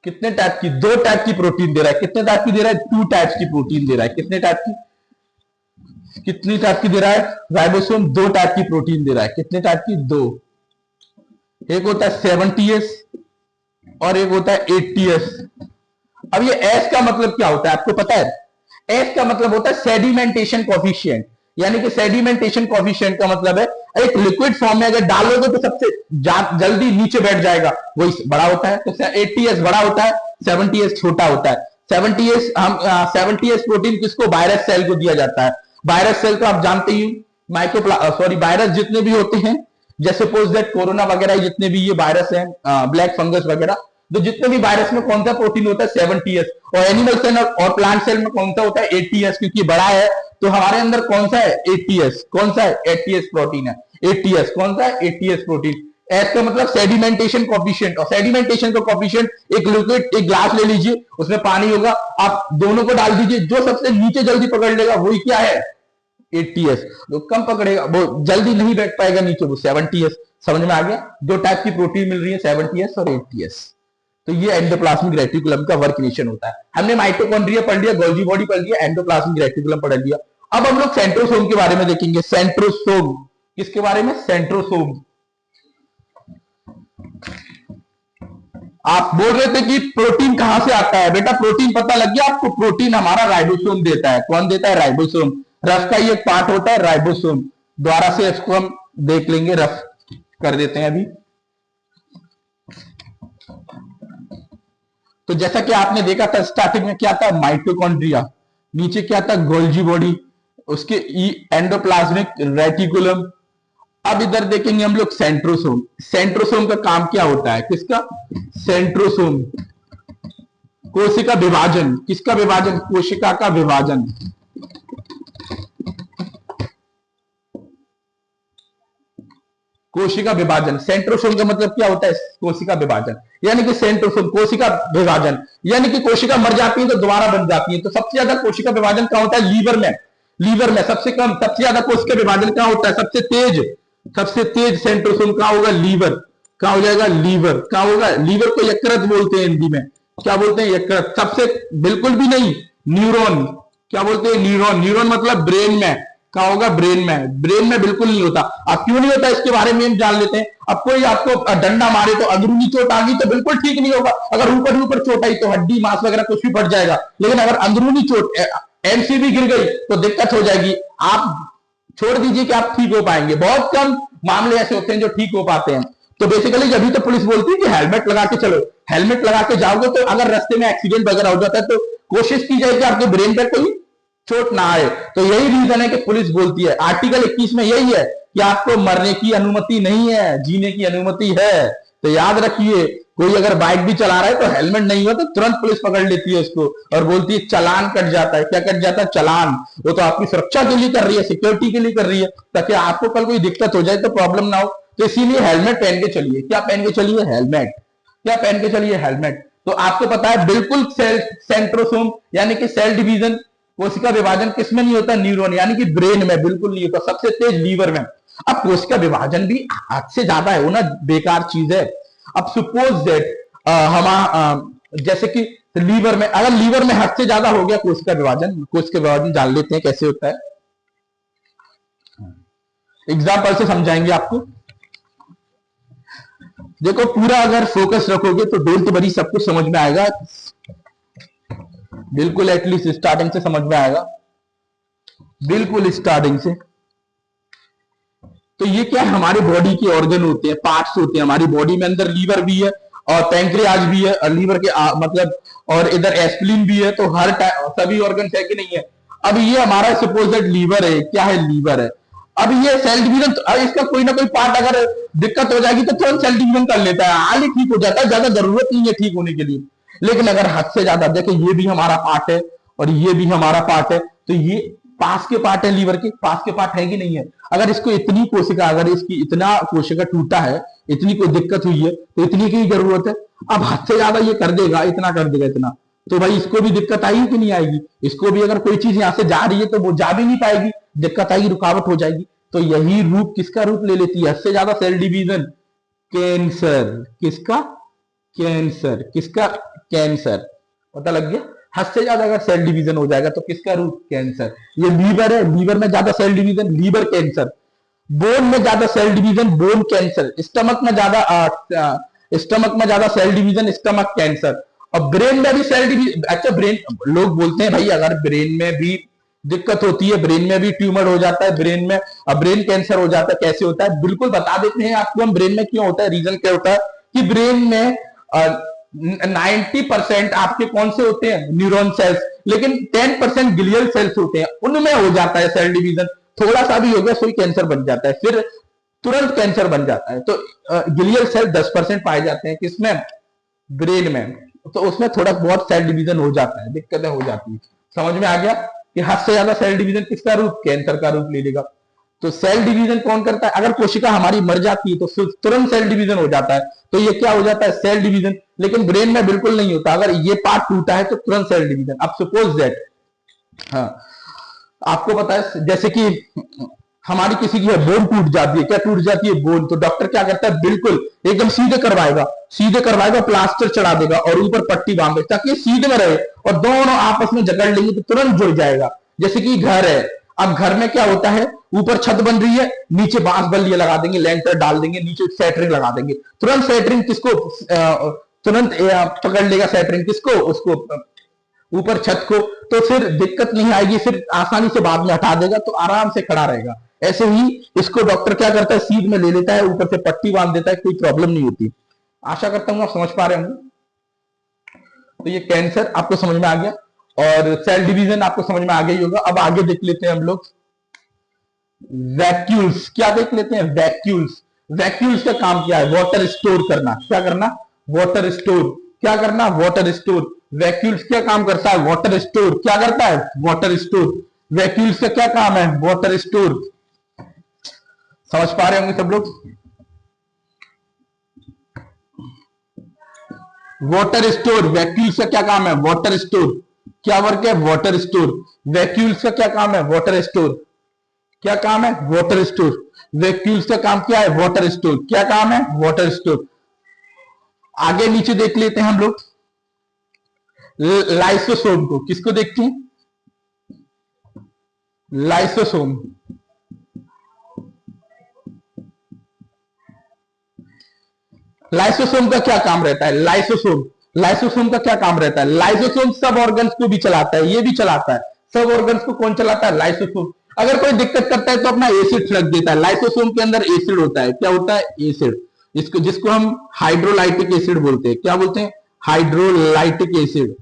कितने टाइप की? 2 टाइप की प्रोटीन दे रहा है। कितने टाइप की दे रहा है? 2 टाइप्स की प्रोटीन दे रहा है। कितने टाइप की? कितनी टाइप की दे रहा है? राइबोसोम 2 टाइप की प्रोटीन दे रहा है। कितने टाइप की? 2। एक होता है 70S और एक होता है 80S। अब ये एस का मतलब क्या होता है आपको पता है? एस का मतलब होता है सेडिमेंटेशन कोफिशिएंट। यानी कि सेडिमेंटेशन कोफिशिएंट का मतलब है एक लिक्विड फॉर्म में अगर डालोगे तो सबसे जल्दी नीचे बैठ जाएगा, वही बड़ा होता है। तो 80S बड़ा होता है, 70S छोटा होता है। 70S प्रोटीन किसको? वायरस सेल को दिया जाता है। वायरस सेल तो आप जानते ही, वायरस जितने भी होते हैं, जैसे सपोज दैट कोरोना वगैरह जितने भी ये वायरस हैं, ब्लैक फंगस वगैरह, तो जितने भी वायरस में कौन सा प्रोटीन होता है? 70S। और एनिमल सेल और प्लांट सेल में कौन सा होता है? 80S, क्योंकि बड़ा है। तो हमारे अंदर कौन सा है? 80S। कौन सा है? 80S प्रोटीन है। 80S कौन सा है? 80S protein. एस का मतलब सेडिमेंटेशन कोफिशिएंट। और सेडिमेंटेशन का कोफिशिएंट, एक लिक्विड, एक ग्लास ले लीजिए, उसमें पानी होगा, आप दोनों को डाल दीजिए, जो सबसे नीचे जल्दी पकड़ लेगा वही क्या है? 80S। जो कम पकड़ेगा वो जल्दी नहीं बैठ पाएगा नीचे, वो 70S। समझ में आ गया? 2 टाइप की प्रोटीन मिल रही है, 70S और 80S। तो ये एंडोप्लाज्मिक रेटिकुलम का वर्क नेशन होता है। हमने माइटोकॉन्ड्रिया पढ़ लिया, गोल्गी बॉडी पढ़ लिया, एंडोप्लाज्मिक रेटिकुलम पढ़ लिया। अब हम लोग सेंट्रोसोम के बारे में देखेंगे। सेंट्रोसोम किसके बारे में? सेंट्रोसोम। आप बोल रहे थे कि प्रोटीन कहां से आता है? बेटा प्रोटीन पता लग गया आपको। प्रोटीन हमारा राइबोसोम देता है। कौन देता है? राइबोसोम। रफ का ही एक पार्ट होता है राइबोसोम। द्वारा से इसको हम देख लेंगे, रफ कर देते हैं अभी। तो जैसा कि आपने देखा था स्टार्टिंग में क्या था? माइटोकॉन्ड्रिया, नीचे क्या था? गोल्जी बॉडी, उसके एंडोप्लाज्मिक रेटिकुलम। अब इधर देखेंगे हम लोग सेंट्रोसोम। सेंट्रोसोम का काम क्या होता है? किसका? सेंट्रोसोम कोशिका विभाजन। किसका विभाजन? कोशिका का विभाजन। कोशिका विभाजन। सेंट्रोसोम का मतलब क्या होता है? कोशिका विभाजन। यानी कि सेंट्रोसोम कोशिका विभाजन, यानी कि कोशिका मर जाती है तो दोबारा बन जाती है। तो सबसे ज्यादा कोशिका विभाजन कहां होता है? लीवर में। लीवर में सबसे कम, सबसे ज्यादा कोशिका विभाजन कहां होता है? सबसे तेज सेंट्रोसोम कहां होगा? लीवर। कहां हो जाएगा? लीवर। कहां होगा? लीवर को यकृत बोलते हैं हिंदी में। क्या बोलते हैं? यकृत। सबसे बिल्कुल भी नहीं, न्यूरॉन। क्या बोलते हैं? न्यूरॉन। न्यूरॉन मतलब ब्रेन में। कहा होगा? ब्रेन में। ब्रेन में बिल्कुल नहीं होता। अब क्यों नहीं होता इसके बारे में हम जान लेते हैं। अब कोई आपको डंडा मारे तो अंदरूनी चोट आ गई तो बिल्कुल ठीक नहीं होगा। अगर ऊपर ऊपर चोट आई तो हड्डी मांस वगैरह कुछ भी फट जाएगा। लेकिन अगर अंदरूनी चोट, एमसीबी गिर गई तो दिक्कत हो जाएगी। आप छोड़ दीजिए कि आप ठीक हो पाएंगे। बहुत कम मामले ऐसे होते हैं जो ठीक हो पाते हैं। तो बेसिकली जब भी तो पुलिस बोलती है कि हेलमेट लगा के चलो। हेलमेट लगा के जाओगे तो अगर रास्ते में एक्सीडेंट वगैरह हो जाता है तो कोशिश की जाए कि आपके ब्रेन पर कोई चोट ना आए। तो यही रीजन है कि पुलिस बोलती है। आर्टिकल 21 में यही है कि आपको मरने की अनुमति नहीं है, जीने की अनुमति है। तो याद रखिए, कोई अगर बाइक भी चला रहा है तो हेलमेट नहीं हो तो तुरंत पुलिस पकड़ लेती है उसको और बोलती है चालान कट जाता है। क्या कट जाता है? चालान। वो तो आपकी सुरक्षा के लिए कर रही है, सिक्योरिटी के लिए कर रही है, ताकि आपको कल कोई दिक्कत हो जाए तो प्रॉब्लम ना हो। तो इसीलिए हेलमेट पहन के चलिए। क्या पहन के चलिए? हेलमेट। क्या पहन के चलिए? हेलमेट। तो आपको पता है बिल्कुल सेंट्रोसोम यानी कि सेल डिवीजन, कोशिका विभाजन किसमें नहीं होता? न्यूरॉन यानी कि ब्रेन में बिल्कुल नहीं होता। सबसे तेज लीवर में। अब कोशिका विभाजन भी हद से ज्यादा है वो ना, बेकार चीज है। अब सपोज दैट जैसे कि तो लीवर में, अगर लीवर में हद से ज्यादा हो गया कोशिका विभाजन, कोशिका विभाजन जान लेते हैं कैसे होता है, एग्जाम्पल से समझाएंगे आपको। देखो पूरा अगर फोकस रखोगे तो डोल तो बड़ी सब कुछ समझ में आएगा, बिल्कुल एटलीस्ट स्टार्टिंग से समझ में आएगा, बिल्कुल स्टार्टिंग से। तो ये क्या है, हमारी बॉडी के ऑर्गन होते हैं, पार्ट्स होते हैं हमारी बॉडी में, अंदर लीवर भी है और पैंक्रियाज भी है, और लीवर के मतलब और इधर एस्प्लिन भी है, तो हर सभी ऑर्गन है कि नहीं है। अब ये हमारा सपोजेड लीवर है, क्या है, लीवर है। अब ये सेल डिवीजन, अब इसका कोई ना कोई पार्ट अगर दिक्कत हो जाएगी तो तुरंत सेल डिवीजन कर लेता है, हाल ही ठीक हो जाता है, ज्यादा जरूरत नहीं है ठीक होने के लिए। लेकिन अगर हद से ज्यादा, देखो ये भी हमारा पार्ट है और ये भी हमारा पार्ट है, तो ये पास के पार्ट है, लीवर के पास के पार्ट है कि नहीं है। अगर इसको इतनी कोशिका, अगर इसकी इतना कोशिका टूटा है, इतनी कोई दिक्कत हुई है, तो इतनी की जरूरत है। अब हद से ज्यादा ये कर देगा, इतना कर देगा, इतना, तो भाई इसको भी दिक्कत आएगी कि नहीं आएगी। इसको भी अगर कोई चीज यहां से जा रही है तो वो जा भी नहीं पाएगी, दिक्कत आएगी, रुकावट हो जाएगी। तो यही रूप किसका रूप ले लेती है, हद से ज्यादा सेल डिवीजन, कैंसर। किसका, कैंसर। किसका, कैंसर। पता लग गया, हद से ज्यादा अगर सेल डिवीजन हो जाएगा तो किसका रूप, कैंसर। ये लीवर है, लीवर में ज्यादा cell division, liver cancer. Bone में ज्यादा cell division, bone cancer. Stomach में ज्यादा स्टमक में ज्यादा सेल डिवीजन, स्टमक कैंसर। और ब्रेन में भी सेल डिवीजन, अच्छा ब्रेन, लोग बोलते हैं भाई अगर ब्रेन में भी दिक्कत होती है, ब्रेन में भी ट्यूमर हो जाता है, ब्रेन में ब्रेन कैंसर हो जाता है, कैसे होता है, बिल्कुल बता देते हैं आपको हम ब्रेन में क्यों होता है, रीजन क्या होता है कि ब्रेन में 90% आपके कौन से होते हैं, न्यूरॉन सेल्स, लेकिन 10% ग्लियल सेल्स होते हैं, उनमें हो जाता है सेल डिवीजन। थोड़ा सा भी हो गया सोई कैंसर बन जाता है, फिर तुरंत कैंसर बन जाता है। तो ग्लियल सेल 10% पाए जाते हैं किसमें, ब्रेन में, तो उसमें थोड़ा बहुत सेल डिवीजन हो जाता है, दिक्कतें हो जाती है। समझ में आ गया कि हद से ज्यादा सेल डिवीजन किसका रूप, कैंसर का रूप ले लेगा। तो सेल डिवीजन कौन करता है, अगर कोशिका हमारी मर जाती है तो तुरंत सेल डिवीजन हो जाता है, तो ये क्या हो जाता है, सेल डिवीजन। लेकिन ब्रेन में बिल्कुल नहीं होता, अगर ये पार्ट टूटा है तो तुरंत सेल डिवीजन। अब सपोज दैट, हाँ आपको पता है जैसे कि हमारी किसी की बोन टूट जाती है, क्या टूट जाती है, बोन, तो डॉक्टर क्या करता है, बिल्कुल एकदम सीधे करवाएगा, सीधे करवाएगा, प्लास्टर चढ़ा देगा और ऊपर पट्टी बांध देगा ताकि सीधे में रहे, और दोनों आपस में जकड़ लेंगे तो तुरंत जुड़ जाएगा। जैसे कि घर है, अब घर में क्या होता है, ऊपर छत बन रही है, नीचे बांस बल्लियां लगा देंगे, लेंटर डाल देंगे, नीचे सेटरिंग लगा देंगे, तुरंत सेटरिंग किसको तुरंत पकड़ लेगा, सेटरिंग किसको, उसको ऊपर छत को, तो फिर दिक्कत नहीं आएगी, फिर आसानी से बाद में हटा देगा तो आराम से खड़ा रहेगा। ऐसे ही इसको डॉक्टर क्या करता है, सीध में ले लेता है, ऊपर से पट्टी बांध देता है, कोई प्रॉब्लम नहीं होती। आशा करता हूं आप समझ पा रहे होंगे। तो ये कैंसर आपको समझ में आ गया और सेल डिवीजन आपको समझ में आ गया ही होगा। अब आगे देख लेते हैं हम लोग वैक्यूल्स, क्या देख लेते हैं, वैक्यूल्स। वैक्यूल्स का काम क्या है, वाटर स्टोर करना। क्या करना, वाटर स्टोर। क्या करना, वाटर स्टोर। वैक्यूल्स क्या काम करता है, वाटर स्टोर। क्या करता है, वाटर स्टोर। वैक्यूल्स का क्या काम है, वाटर स्टोर। समझ पा रहे होंगे सब लोग। वाटर स्टोर, वैक्यूल्स का क्या काम है, वाटर स्टोर। क्या वर्क है, वाटर स्टोर। वैक्यूल्स का क्या काम है, वाटर स्टोर। क्या काम है, वाटर स्टोर। वैक्यूल्स का काम क्या है, वाटर स्टोर। क्या काम है, वाटर स्टोर। आगे नीचे देख लेते हैं हम लोग लाइसोसोम को। किसको देखते हैं, लाइसोसोम। लाइसोसोम का क्या काम रहता है, लाइसोसोम। लाइसोसोम का क्या काम रहता है, लाइसोसोम सब ऑर्गन्स को भी चलाता है, ये भी चलाता है। सब ऑर्गन्स को कौन चलाता है, लाइसोसोम। अगर कोई दिक्कत करता है तो अपना एसिड छिड़क देता है। लाइसोसोम के अंदर एसिड होता है, क्या होता है, एसिड, जिसको जिसको हम हाइड्रोलाइटिक एसिड बोलते हैं। क्या बोलते हैं, हाइड्रोलाइटिक एसिड।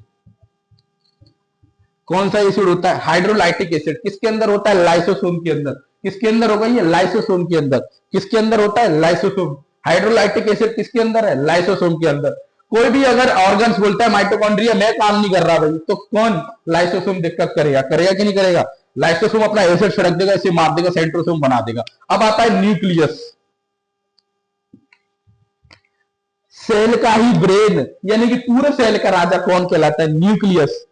कौन सा एसिड होता है, हाइड्रोलाइटिक एसिड। किसके अंदर होता है, लाइसोसोम के अंदर। किसके अंदर होगा ये, लाइसोसोम के अंदर। किसके अंदर होता है, लाइसोसोम। हाइड्रोलाइटिक एसिड किसके अंदर है, लाइसोसोम के अंदर। कोई भी अगर ऑर्गन्स बोलता है माइटोकॉन्ड्रिया मैं काम नहीं कर रहा भाई, तो कौन, लाइसोसोम दिक्कत करेगा, करेगा कि नहीं करेगा। लाइसोसोम अपना एसिड छिड़क देगा, इसे मार देगा, सेंट्रोसोम बना देगा। अब आता है न्यूक्लियस, सेल का ही ब्रेन, यानी कि पूरे सेल का राजा कौन कहलाता है, nucleus.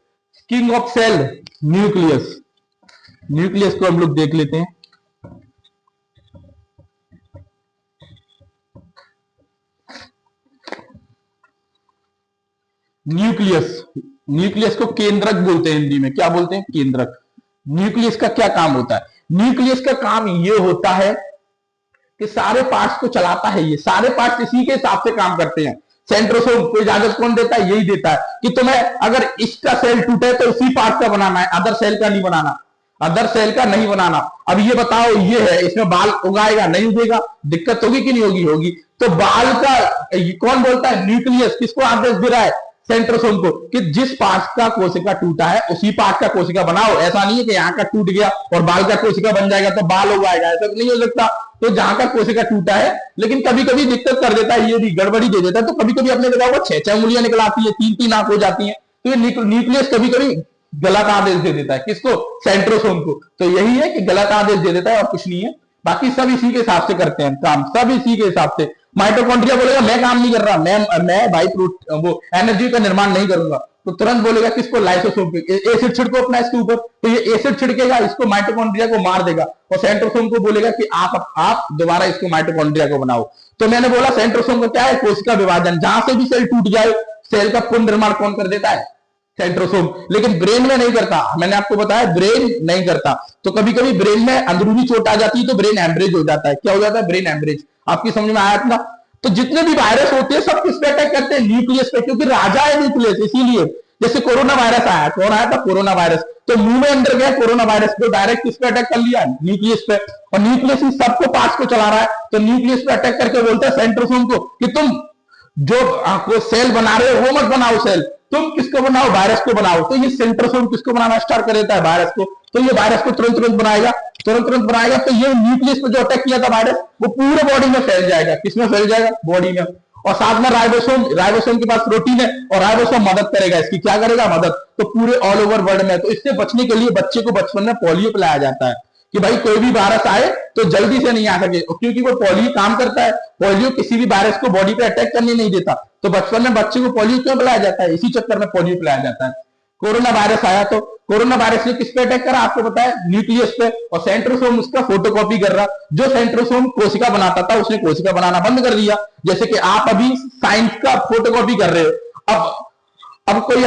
King of cell, nucleus. Nucleus को हम लोग देख लेते हैं। न्यूक्लियस, न्यूक्लियस को केंद्रक बोलते हैं, हिंदी में क्या बोलते हैं, केंद्रक। न्यूक्लियस का क्या काम होता है, न्यूक्लियस का काम ये होता है कि सारे पार्ट्स को चलाता है, ये सारे पार्ट्स इसी के हिसाब से काम करते हैं। सेंट्रोसोम को इजाजत कौन देता है, यही देता है कि तुम्हें अगर इसका सेल टूटे तो इसी पार्ट का बनाना है, अदर सेल का नहीं बनाना, अदर सेल का नहीं बनाना। अब ये बताओ, ये है, इसमें बाल उगाएगा नहीं उगेगा, दिक्कत होगी कि नहीं होगी, होगी। तो बाल का कौन बोलता है, न्यूक्लियस किसको आदेश दे रहा है, सेंट्रोसोम को, कि जिस पार्ट का कोशिका टूटा है उसी पार्ट का कोशिका बनाओ। ऐसा नहीं है कि यहाँ का टूट गया और बाल का कोशिका बन जाएगा तो बाल उगाएगा, ऐसा नहीं हो सकता। तो जहां का कोशिका टूटा है, लेकिन कभी कभी दिक्कत कर देता है, ये भी गड़बड़ी दे देता है, तो कभी कभी अपने देखा होगा 6-6 उंगलियां निकल आती है, 3-3 आंख हो जाती है। तो ये न्यूक्लियस कभी कभी गलत आदेश दे देता है, किसको, सेंट्रोसोम को। तो यही है कि गलत आदेश दे देता है और कुछ नहीं है, बाकी सब इसी के हिसाब से करते हैं काम, सब इसी के हिसाब से। माइटोकॉन्ड्रिया बोलेगा मैं काम नहीं कर रहा, मैं भाई वो एनर्जी का निर्माण नहीं करूंगा, तो तुरंत बोलेगा किसको, लाइसोसोम पे एसिड छिड़को अपना इसके ऊपर, तो ये एसिड छिड़केगा, इसको माइटोकॉन्ड्रिया को मार देगा, और सेंट्रोसोम को बोलेगा कि आप दोबारा इसको माइटोकॉन्ड्रिया को बनाओ। तो मैंने बोला सेंट्रोसोम का क्या है, कोशिका विभाजन, जहां से भी सेल टूट जाए सेल का पुनर्निर्माण कौन कर देता है, सेंट्रोसोम। लेकिन ब्रेन में नहीं करता, मैंने आपको बताया ब्रेन नहीं करता। तो कभी कभी ब्रेन में अंदरूनी चोट आ जाती है तो ब्रेन एम्ब्रेज हो जाता है, क्या हो जाता है, ब्रेन एम्ब्रेज। आपकी समझ में आया था। तो जितने भी वायरस होते हैं सब किस पे अटैक करते हैं, न्यूक्लियस पे, क्योंकि राजा है न्यूक्लियस, इसीलिए। जैसे कोरोना वायरस आया, कौन आया था, कोरोना वायरस, तो मुंह में अंदर गया कोरोना वायरस, तो डायरेक्ट किस पे अटैक कर लिया, न्यूक्लियस पे, और न्यूक्लियस ही सबको पार्ट्स को चला रहा है। तो न्यूक्लियस पे अटैक करके बोलता है सेंट्रोसोम को कि तुम जो सेल बना रहे हो वो मत बनाओ सेल, तुम किसको बनाओ, वायरस को बनाओ। तो ये सेंट्रोसोम किसको बनाना स्टार्ट कर देता है, वायरस को। तो ये वायरस को तुरंत तुरंत बनाएगा, तुरंत तुरंत बनाएगा। तो ये न्यूक्लियस पे जो अटैक किया था वायरस, वो पूरे बॉडी में फैल जाएगा, किसमें फैल जाएगा, बॉडी में। और साथ में राइबोसोम के पास प्रोटीन है, और राइबोसोम मदद करेगा इसकी, क्या करेगा, मदद। तो पूरे ऑल ओवर वर्ल्ड में। तो इससे बचने के लिए बच्चे को बचपन में पोलियो पिलाया जाता है कि भाई कोई भी वायरस आए तो जल्दी से नहीं आ सके, क्योंकि वो पोलियो काम करता है, पोलियो किसी भी वायरस को बॉडी पे अटैक करने नहीं देता। तो बचपन में बच्चे को पोलियो क्यों पिलाया जाता है, इसी चक्कर में पोलियो पिलाया जाता है। कोरोना वायरस आया तो कोरोना वायरस ने किस पे अटैक करा, आपको पता है, न्यूक्लियस पे, और सेंट्रोसोम उसका फोटोकॉपी कर रहा। जो सेंट्रोसोम कोशिका बनाता था उसने कोशिका बनाना बंद कर दिया। जैसे कि आप अभी साइंस का फोटोकॉपी कर रहे हो, अब कोई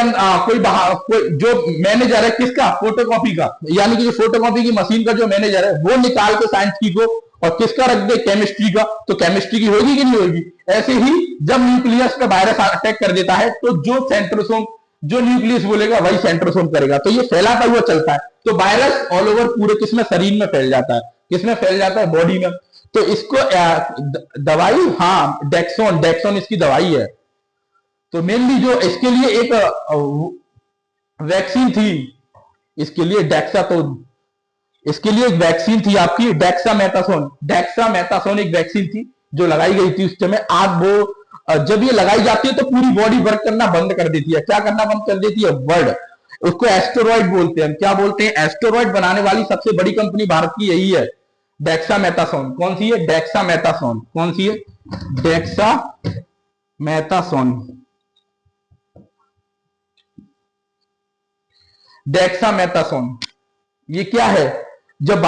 जो मैनेजर है किसका, फोटोकॉपी का, यानी कि जो फोटोकॉपी की मशीन का जो मैनेजर है वो निकाल के साइंस की को और किसका रख दे, केमिस्ट्री का, तो केमिस्ट्री की होगी कि नहीं होगी। ऐसे ही जब न्यूक्लियस पे वायरस अटैक कर देता है तो जो सेंट्रोसोम, जो न्यूक्लियस बोलेगा वही सेंट्रोसोम करेगा, तो ये फैलाता हुआ चलता है। तो वायरस ऑल ओवर पूरे किसमें, शरीर में फैल जाता है, किसमें फैल जाता है, बॉडी में। तो इसको दवाई, हाँ डेक्सोन इसकी दवाई है। तो मेनली जो इसके लिए एक वैक्सीन थी, इसके लिए इसके लिए एक वैक्सीन थी आपकी डेक्सामेथासोन एक वैक्सीन थी जो लगाई गई थी उस समय। आप वो जब ये लगाई जाती है तो पूरी बॉडी वर्क करना बंद कर देती है, क्या करना बंद कर देती है, वर्ड। उसको एस्टेरॉइड बोलते हैं, क्या बोलते हैं, एस्टेरॉइड बनाने वाली सबसे बड़ी कंपनी भारत की यही है, डेक्सामेथासोन। कौन सी है, डेक्सामेथासोन। कौन सी है, डेक्सामेथासोन। डेक्सामेथासोन ये क्या है, जब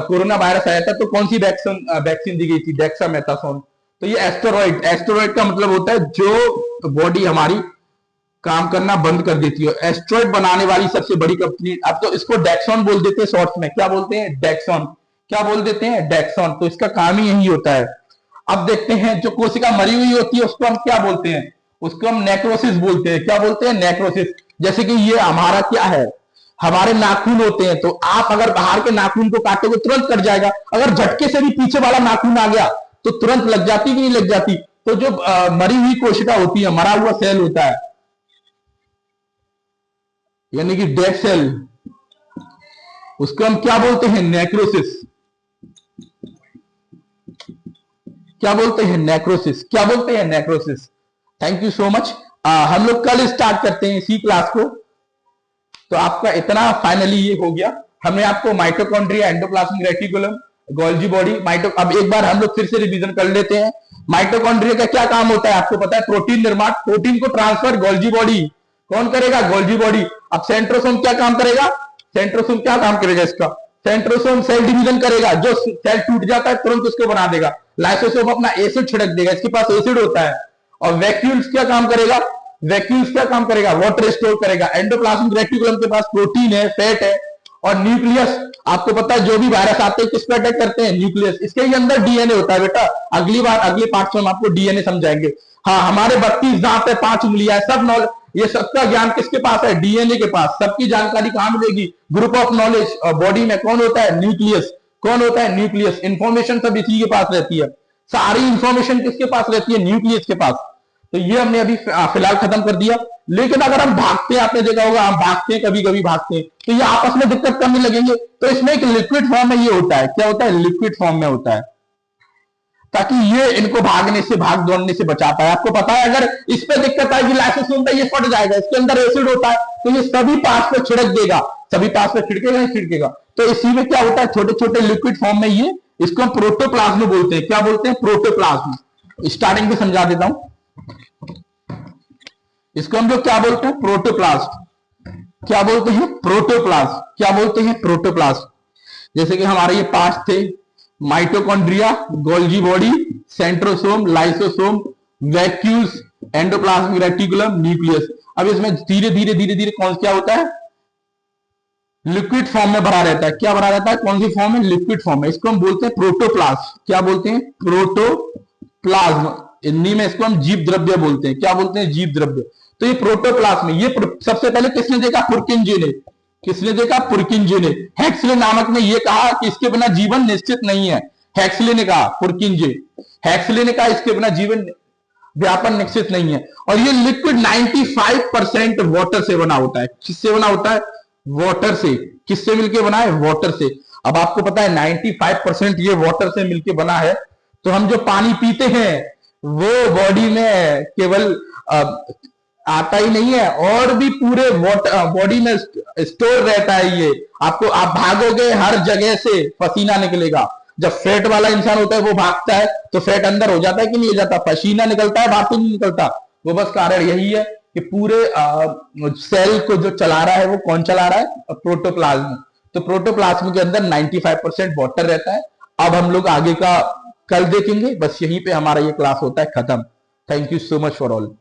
कोरोना वायरस आया था तो कौन सी वैक्सीन दी गई थी, डेक्सामेथासोन। तो ये एस्टेरॉइड का मतलब होता है जो बॉडी हमारी काम करना बंद कर देती है। एस्टेरॉइड बनाने वाली सबसे बड़ी कंपनी, अब तो इसको डेक्सॉन बोल देते हैं शॉर्ट में, क्या बोलते हैं, डेक्सॉन। क्या बोल देते हैं, डेक्सॉन। तो इसका काम ही यही होता है। अब देखते हैं जो कोशिका मरी हुई होती है उसको हम क्या बोलते हैं, उसको हम नेक्रोसिस बोलते हैं। क्या बोलते हैं, नेक्रोसिस। जैसे कि ये हमारा क्या है, हमारे नाखून होते हैं, तो आप अगर बाहर के नाखून को काटोगे तुरंत कट जाएगा, अगर झटके से भी पीछे वाला नाखून आ गया तो तुरंत लग जाती कि नहीं लग जाती। तो जो मरी हुई कोशिका होती है, मरा हुआ सेल होता है, यानी कि डेड सेल, उसको हम क्या बोलते हैं, नेक्रोसिस। क्या बोलते हैं, नेक्रोसिस। क्या बोलते हैं, necrosis. Thank you so much. हम लोग कल स्टार्ट करते हैं इसी क्लास को। तो आपका इतना फाइनली ये हो गया, हमने आपको mitochondria, endoplasmic reticulum, Golgi body, अब एक बार हम लोग फिर से रिवीजन कर लेते हैं। माइटोकॉन्ड्रिया का क्या काम होता है, आपको पता है, प्रोटीन निर्माण, प्रोटीन को ट्रांसफर गोल्जी बॉडी कौन करेगा, गोल्जी बॉडी। अब सेंट्रोसोम क्या काम करेगा, सेंट्रोसोम क्या काम करेगा इसका, सेंट्रोसोम सेल डिवीजन करेगा, जो सेल टूट जाता है तुरंत उसको बना देगा। लाइसोसोम अपना एसिड छिड़क देगा, इसके पास एसिड होता है। और वैक्यूल्स क्या काम करेगा, वैक्यूल्स क्या काम करेगा, वाटर स्टोर करेगा। एंडोप्लाज्मिक रेटिकुलम के पास प्रोटीन है, फैट है, और न्यूक्लियस, आपको पता है जो भी वायरस आते हैं किस पे अटैक करते हैं, न्यूक्लियस। इसके ही अंदर डीएनए होता है बेटा, अगली बार अगले पार्ट में हम आपको डीएनए समझाएंगे। हाँ, हमारे 32 दांत है, 5 उंगलियां, सब नॉलेज, ये सबका ज्ञान किसके पास है, डीएनए के पास। सबकी जानकारी कहां मिलेगी, ग्रुप ऑफ नॉलेज। बॉडी में कौन होता है, न्यूक्लियस। कौन होता है, न्यूक्लियस। इंफॉर्मेशन सब इसी के पास रहती है, सारी इंफॉर्मेशन किसके पास रहती है, न्यूक्लियस के पास। तो ये हमने अभी फिलहाल खत्म कर दिया। लेकिन अगर हम भागते हैं, आपने देखा होगा हम भागते हैं, कभी कभी भागते हैं, तो ये आपस में दिक्कत करने लगेंगे। तो इसमें एक लिक्विड फॉर्म में ये होता है, क्या होता है, लिक्विड फॉर्म में होता है, ताकि ये इनको भागने से, भाग दौड़ने से बचा पाए। आपको पता है अगर इस पे दिक्कत आएगी, लाइसोसोम पे, ये फट जाएगा, इसके अंदर एसिड होता है, तो ये सभी पास पे छिड़क देगा, सभी पास पे छिड़केगा, नहीं छिड़केगा। तो इसी में क्या होता है, छोटे छोटे लिक्विड फॉर्म में ये, इसको हम प्रोटोप्लाज्म बोलते हैं। क्या बोलते हैं, प्रोटोप्लाज्म। स्टार्टिंग में समझा देता हूं, इसको हम लोग क्या बोलते हैं, प्रोटोप्लाज्म। क्या बोलते हैं, प्रोटोप्लाज्म। क्या बोलते हैं, प्रोटोप्लाज्म। जैसे कि हमारे ये 5 थे, mitochondria, Golgi body, centrosome, lysosome, vacuoles, endoplasmic reticulum, nucleus. अब इसमें धीरे धीरे धीरे धीरे कौन क्या होता है, लिक्विड फॉर्म में भरा रहता है। क्या भरा रहता है, कौन सी फॉर्म में, लिक्विड फॉर्म में। इसको हम बोलते हैं प्रोटोप्लाज्म। क्या बोलते हैं, प्रोटोप्लाज्म। हिंदी में इसको हम जीव द्रव्य बोलते हैं। क्या बोलते हैं, जीव द्रव्य। तो ये प्रोटोप्लाज्म, ये सबसे पहले किसने देखा, पुरकिंजे ने। किसने देखा, पुरकिंजे ने। हेक्सले नामक ने यह कहा कि इसके बिना जीवन निश्चित नहीं है। हेक्सले ने कहा, पुरकिंजे, हेक्सले ने कहा इसके बिना जीवन व्यापन निश्चित नहीं है। और ये लिक्विड 95% वाटर से बना होता है। किससे बना होता है, वाटर से। किससे मिलके बना है, वाटर से। अब आपको पता है 95% ये वाटर से मिलके बना है। तो हम जो पानी पीते हैं वो बॉडी में केवल आता ही नहीं है, और भी पूरे बॉडी में स्टोर रहता है ये। आपको, आप भागोगे हर जगह से पसीना निकलेगा। जब फैट वाला इंसान होता है वो भागता है तो फैट अंदर हो जाता है कि नहीं हो जाता, पसीना निकलता है, बाहर तो नहीं निकलता। वो बस कारण यही है कि पूरे सेल को जो चला रहा है वो कौन चला रहा है, प्रोटोप्लाज्म। तो प्रोटोप्लाज्म के अंदर 95% वाटर रहता है। अब हम लोग आगे का कल देखेंगे। बस यहीं पे हमारा ये क्लास होता है खत्म। Thank you so much for all.